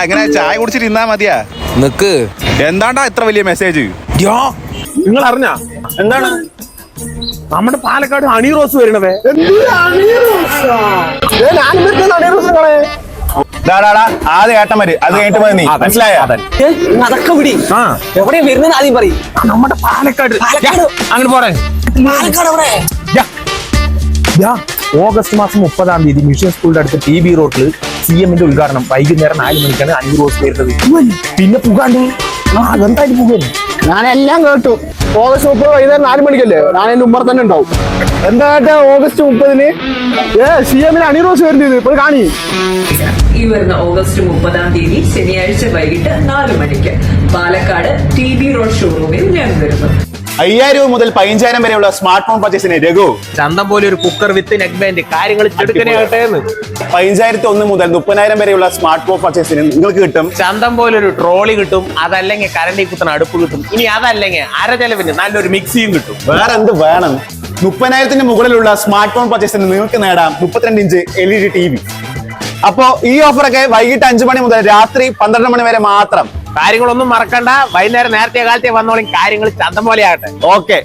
എങ്ങനെ ചായ കുടിച്ചിട്ട് ഇന്നാ മതിയാ? നിക്ക് എന്താണ്ടാ ഇത്ര വലിയ മെസ്സേജ്? നിങ്ങൾ അറിഞ്ഞ എന്താണ് നമ്മുടെ പാലക്കാട് ഹണി റോസ് വരണവേ? ആദ്യം ഏട്ടൻ വരും, അത് കഴിഞ്ഞിട്ട് മതി. നീ മനസ്സിലായ? അതൊക്കെ വിടി. എവിടെയാ വരുന്നത് ആദ്യം പറയും. നമ്മുടെ പാലക്കാട് അങ്ങനെ പോരെ. പാലക്കാട് എവിടെ? ഓഗസ്റ്റ് മാസം 30 മിഷൻ സ്കൂളിന്റെ അടുത്ത് TB റോഡിൽ CM-ന്റെ ഉദ്ഘാടനം വൈകുന്നേരം 4 മണിക്കാണ് ഹണി റോസ് വരുന്നത്. പിന്നെ പുകാണ്ട് അതെന്തായാലും പുകയാണ്. ഞാനെല്ലാം കേട്ടു. ഓഗസ്റ്റ് 30 വൈകുന്നേരം 4 മണിക്കല്ലേ? ഞാൻ എന്റെ ഉമ്മർ തന്നെ ഉണ്ടാവും. എന്താ ഓഗസ്റ്റ് 30 CM-ന് ഹണി റോസ് വരുന്നത് ഇപ്പോൾ കാണി. ഈ വരുന്ന ഓഗസ്റ്റ് 30 ശനിയാഴ്ച വൈകിട്ട് 4 മണിക്ക് പാലക്കാട് TB റോഡ് ഷോറൂമിൽ ഞാൻ വരുന്നു. 5000 മുതൽ 15000 വരെയുള്ള സ്മാർട്ട് ഫോൺ പർച്ചേസിന് രഘു ചന്തം പോലെ ഒരു കുക്കർ വിത്ത് നെക്ക് ബാൻഡ് കാര്യങ്ങൾ ചെടുക്കനാകട്ടെ. 15001 മുതൽ 30000 വരെയുള്ള സ്മാർട്ട് ഫോൺ പർച്ചേസിന് നിങ്ങൾക്ക് കിട്ടും ചന്തം പോലെ ഒരു ട്രോളി കിട്ടും. അതല്ലെങ്കിൽ കരണ്ടി കുത്തുന്ന അടുപ്പ് കിട്ടും. ഇനി അതല്ലെങ്കിൽ അരചെലവിന് നല്ലൊരു മിക്സിയും കിട്ടും. വേറെ എന്ത് വേണം? 30,000 മുകളിലുള്ള സ്മാർട്ട് ഫോൺ പർച്ചേസിന് നിങ്ങൾക്ക് നേടാം 32 ഇഞ്ച് LED TV. അപ്പോ ഈ ഓഫറൊക്കെ വൈകിട്ട് 5 മണി മുതൽ രാത്രി 12 മണി വരെ മാത്രം. കാര്യങ്ങളൊന്നും മറക്കണ്ട. വൈകുന്നേരം നേരത്തെ കാലത്തെ വന്നോളും. കാര്യങ്ങൾ ചന്തം പോലെ ആകട്ടെ. ഓക്കെ.